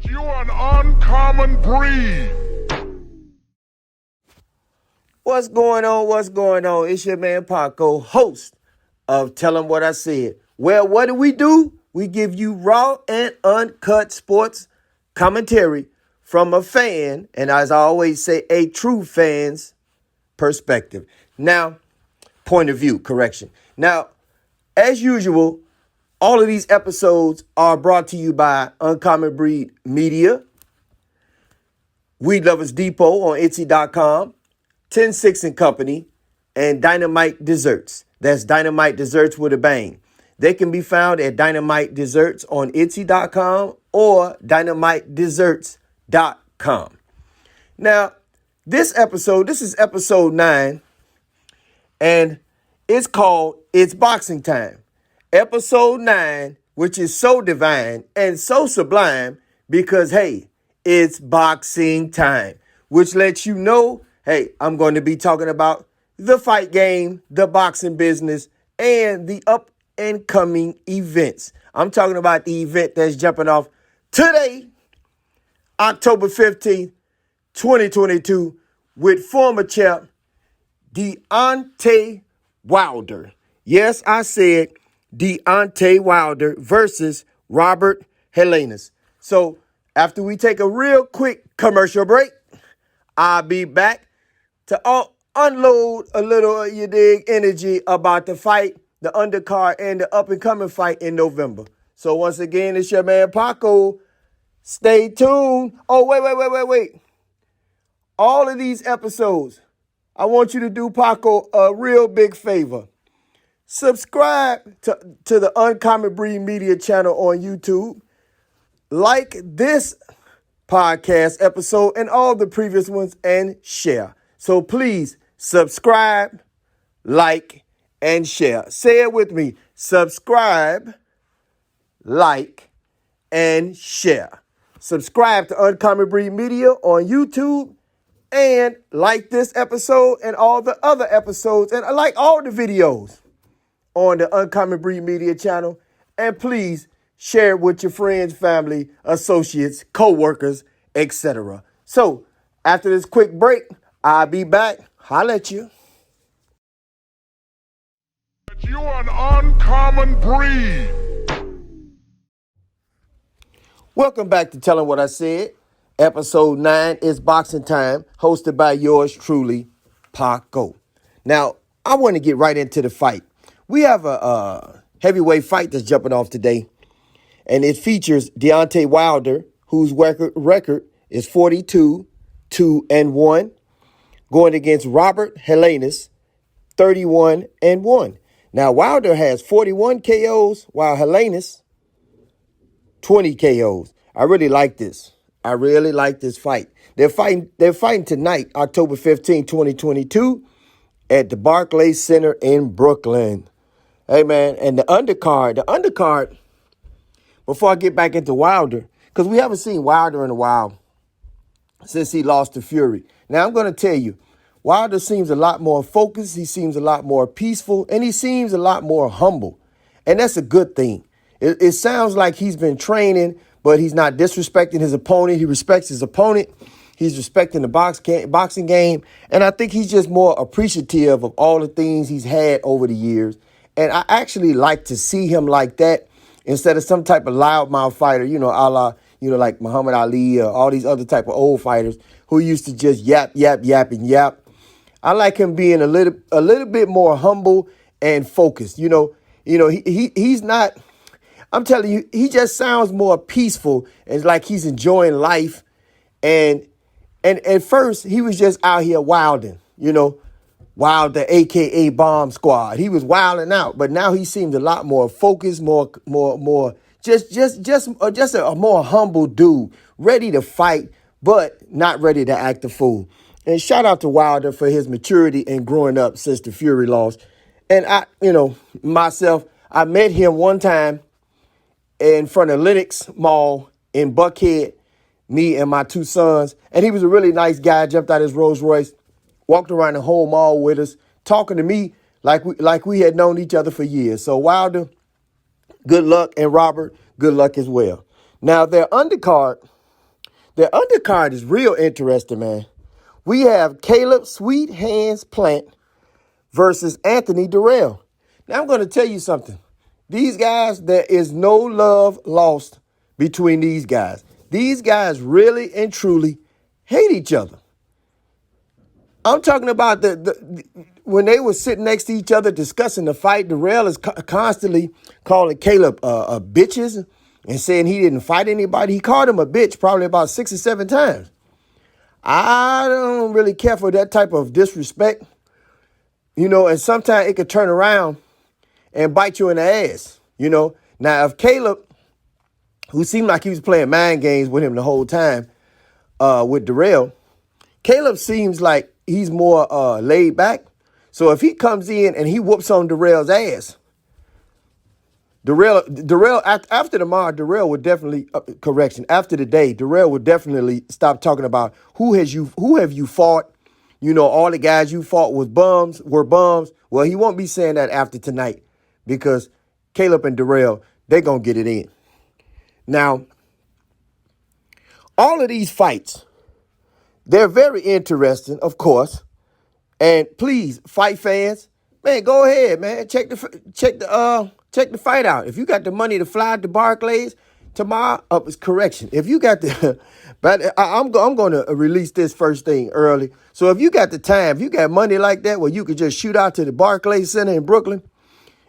You are an uncommon breed. What's going on? What's going on? It's your man Paco, host of Tell 'em What I Said. Well, what do? We give you raw and uncut sports commentary from a fan, and as I always say, a true fan's perspective. Now, point of view, correction. Now, as usual, all of these episodes are brought to you by Uncommon Breed Media, Weed Lovers Depot on Etsy.com, 106 and Company, and Dynamite Desserts. That's Dynamite Desserts with a bang. They can be found at Dynamite Desserts on Etsy.com or DynamiteDesserts.com. Now, this is episode 9, and it's called It's Boxing Time. Episode 9, which is so divine and so sublime because, hey, it's boxing time, which lets you know, hey, I'm going to be talking about the fight game, the boxing business, and the up and coming events. I'm talking about the event that's jumping off today, October 15th, 2022, with former champ Deontay Wilder. Yes, I said Deontay Wilder versus Robert Helenius. So after we take a real quick commercial break, I'll be back to unload a little, you dig, energy about the fight, the undercard, and the up-and-coming fight in November. So once again, it's your man Paco. Stay tuned. Oh, wait. All of these episodes, I want you to do Paco a real big favor. Subscribe to the Uncommon Breed Media channel on YouTube. Like this podcast episode and all the previous ones and share. So please subscribe, like, and share. Say it with me. Subscribe, like, and share. Subscribe to Uncommon Breed Media on YouTube and like this episode and all the other episodes and like all the videos on the Uncommon Breed Media channel. And please share it with your friends, family, associates, co-workers, etc. So after this quick break, I'll be back. Holla at you. You are an uncommon breed. Welcome back to Tell 'em What I Said. Episode 9 is Boxing Time, hosted by yours truly, Paco. Now, I want to get right into the fight. We have a heavyweight fight that's jumping off today, and it features Deontay Wilder, whose record is 42-2-1, going against Robert Helenius, 31-1. Now, Wilder has 41 KOs, while Helenius 20 KOs. I really like this. I really like this fight. They're fighting tonight, October 15, 2022, at the Barclays Center in Brooklyn. Hey, man, and the undercard, before I get back into Wilder, because we haven't seen Wilder in a while since he lost to Fury. Now, I'm going to tell you, Wilder seems a lot more focused, he seems a lot more peaceful, and he seems a lot more humble. And that's a good thing. It sounds like he's been training, but he's not disrespecting his opponent. He respects his opponent. He's respecting the boxing game. And I think he's just more appreciative of all the things he's had over the years. And I actually like to see him like that instead of some type of loudmouth fighter, a la, like Muhammad Ali or all these other type of old fighters who used to just yap. I like him being a little bit more humble and focused. He's not, I'm telling you, he just sounds more peaceful. It's like he's enjoying life. And at first, he was just out here wilding, Wilder, a.k.a. Bomb Squad. He was wilding out, but now he seems a lot more focused, more just a more humble dude, ready to fight, but not ready to act a fool. And shout out to Wilder for his maturity and growing up since the Fury loss. And I met him one time in front of Lenox Mall in Buckhead, me and my two sons. And he was a really nice guy, jumped out his Rolls Royce, walked around the whole mall with us, talking to me like we had known each other for years. So Wilder, good luck. And Robert, good luck as well. Now, their undercard The undercard is real interesting, man. We have Caleb Sweet Hands Plant versus Anthony Durrell. Now, I'm going to tell you something. These guys, there is no love lost between these guys. These guys really and truly hate each other. I'm talking about when they were sitting next to each other discussing the fight. Durrell is constantly calling Caleb bitches and saying he didn't fight anybody. He called him a bitch probably about 6 or 7 times. I don't really care for that type of disrespect. And sometimes it could turn around and bite you in the ass, Now, if Caleb, who seemed like he was playing mind games with him the whole time, with Durrell, Caleb seems like he's more laid back. So if he comes in and he whoops on Durrell's ass, Durrell after tomorrow, Durrell would definitely after the day, Durrell would definitely stop talking about who have you fought. All the guys you fought were bums. Well, he won't be saying that after tonight because Caleb and Durrell, they're going to get it in. Now, all of these fights, they're very interesting, of course. And please, fight fans, man, go ahead, man. Check the fight out. If you got the money to fly to Barclays tomorrow, correction. If you got the, but I'm going to release this first thing early. So if you got the time, if you got money like that where you could just shoot out to the Barclays Center in Brooklyn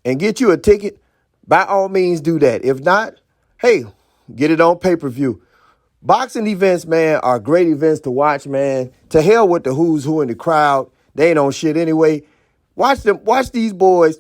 and get you a ticket, by all means do that. If not, hey, get it on pay-per-view. Boxing events, man, are great events to watch, man. To hell with the who's who in the crowd. They ain't on shit anyway. Watch these boys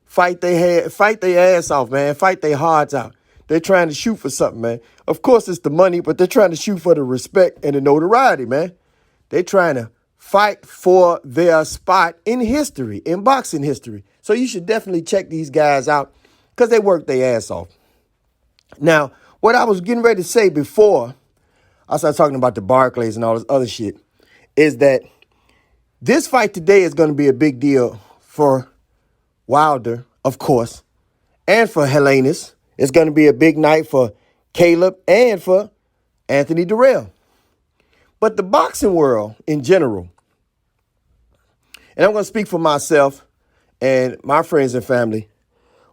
fight their ass off, man. Fight their hearts out. They're trying to shoot for something, man. Of course, it's the money, but they're trying to shoot for the respect and the notoriety, man. They're trying to fight for their spot in history, in boxing history. So you should definitely check these guys out because they work their ass off. Now, what I was getting ready to say before I started talking about the Barclays and all this other shit is that this fight today is going to be a big deal for Wilder, of course, and for Helenius. It's going to be a big night for Caleb and for Anthony Durrell. But the boxing world in general, and I'm going to speak for myself and my friends and family,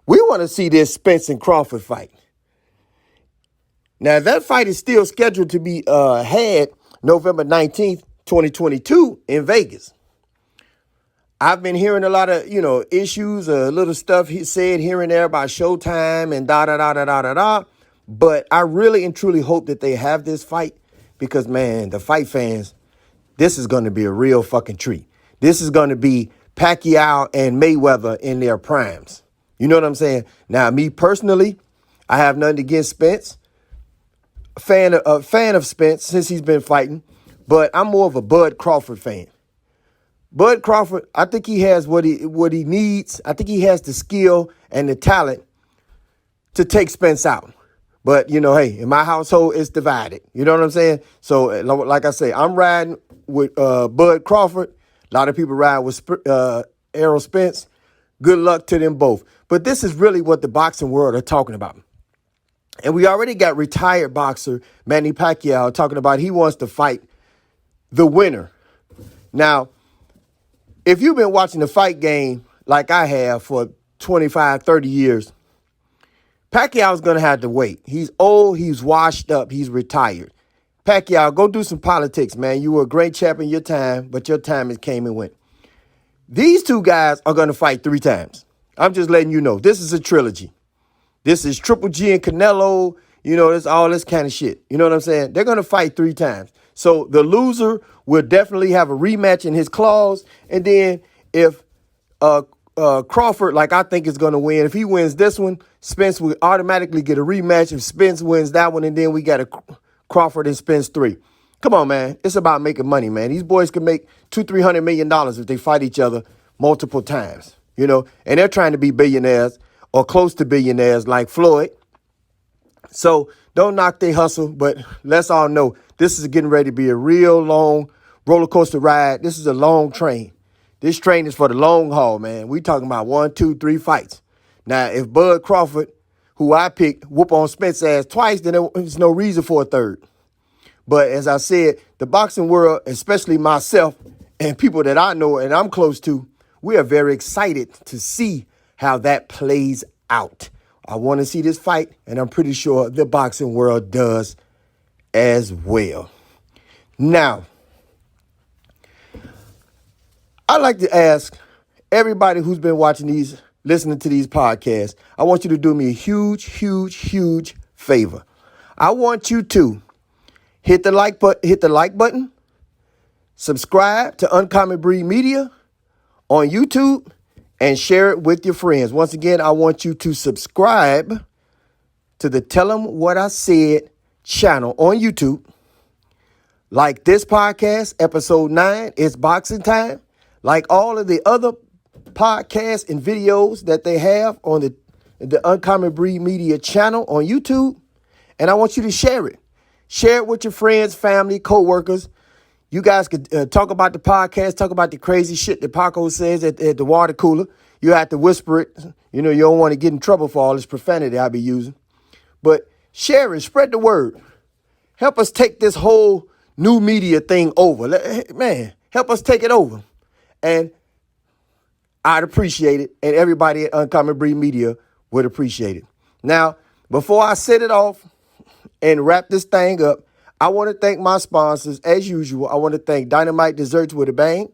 we want to see this Spence and Crawford fight. Now, that fight is still scheduled to be had November 19th, 2022 in Vegas. I've been hearing a lot of, issues, little stuff he said here and there about Showtime and da-da-da-da-da-da-da. But I really and truly hope that they have this fight because, man, the fight fans, this is going to be a real fucking treat. This is going to be Pacquiao and Mayweather in their primes. You know what I'm saying? Now, me personally, I have nothing against Spence. A fan of Spence since he's been fighting, but I'm more of a Bud Crawford fan. Bud Crawford, I think he has what he needs. I think he has the skill and the talent to take Spence out. But, hey, in my household, it's divided. You know what I'm saying? So, like I say, I'm riding with Bud Crawford. A lot of people ride with Errol Spence. Good luck to them both. But this is really what the boxing world are talking about. And we already got retired boxer Manny Pacquiao talking about he wants to fight the winner. Now, if you've been watching the fight game like I have for 25, 30 years, Pacquiao's going to have to wait. He's old. He's washed up. He's retired. Pacquiao, go do some politics, man. You were a great champ in your time, but your time has came and went. These two guys are going to fight 3 times. I'm just letting you know. This is a trilogy. This is Triple G and Canelo. It's all this kind of shit. You know what I'm saying? They're going to fight 3 times. So the loser will definitely have a rematch in his clause. And then if Crawford, like I think is going to win, if he wins this one, Spence will automatically get a rematch. If Spence wins that one, and then we got a Crawford and Spence 3. Come on, man. It's about making money, man. These boys can make $200-300 million if they fight each other multiple times, and they're trying to be billionaires or close to billionaires like Floyd. So don't knock their hustle, but let's all know this is getting ready to be a real long roller coaster ride. This is a long train. This train is for the long haul, man. We talking about 1, 2, 3 fights. Now, if Bud Crawford, who I picked, whoop on Spence's ass twice, then there's no reason for a third. But as I said, the boxing world, especially myself and people that I know and I'm close to, we are very excited to see how that plays out. I want to see this fight, and I'm pretty sure the boxing world does as well. Now, I'd like to ask everybody who's been watching these, listening to these podcasts, I want you to do me a huge, huge, huge favor. I want you to hit the like button, subscribe to Uncommon Breed Media on YouTube, and share it with your friends. Once again, I want you to subscribe to the Tell 'em What I Said channel on YouTube. Like this podcast, episode 9, it's boxing time. Like all of the other podcasts and videos that they have on the Uncommon Breed Media channel on YouTube. And I want you to share it. Share it with your friends, family, co-workers. You guys could talk about the podcast, talk about the crazy shit that Paco says at the water cooler. You have to whisper it. You know, you don't want to get in trouble for all this profanity I be using. But share it, spread the word. Help us take this whole new media thing over. Man, help us take it over. And I'd appreciate it. And everybody at Uncommon Breed Media would appreciate it. Now, before I set it off and wrap this thing up, I want to thank my sponsors. As usual, I want to thank Dynamite Desserts with a Bang.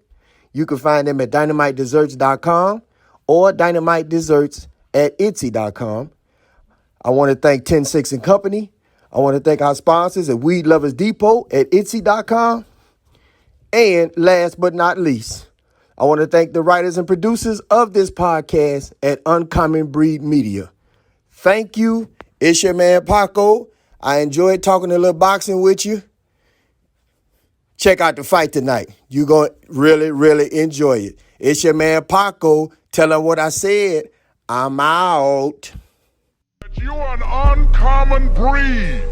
You can find them at dynamitedesserts.com or dynamitedesserts at etsy.com. I want to thank 106 and Company. I want to thank our sponsors at Weed Lovers Depot at etsy.com. And last but not least, I want to thank the writers and producers of this podcast at Uncommon Breed Media. Thank you. It's your man Paco. I enjoyed talking a little boxing with you. Check out the fight tonight. You're going to really, really enjoy it. It's your man Paco. Tell him what I said. I'm out. You an uncommon breed.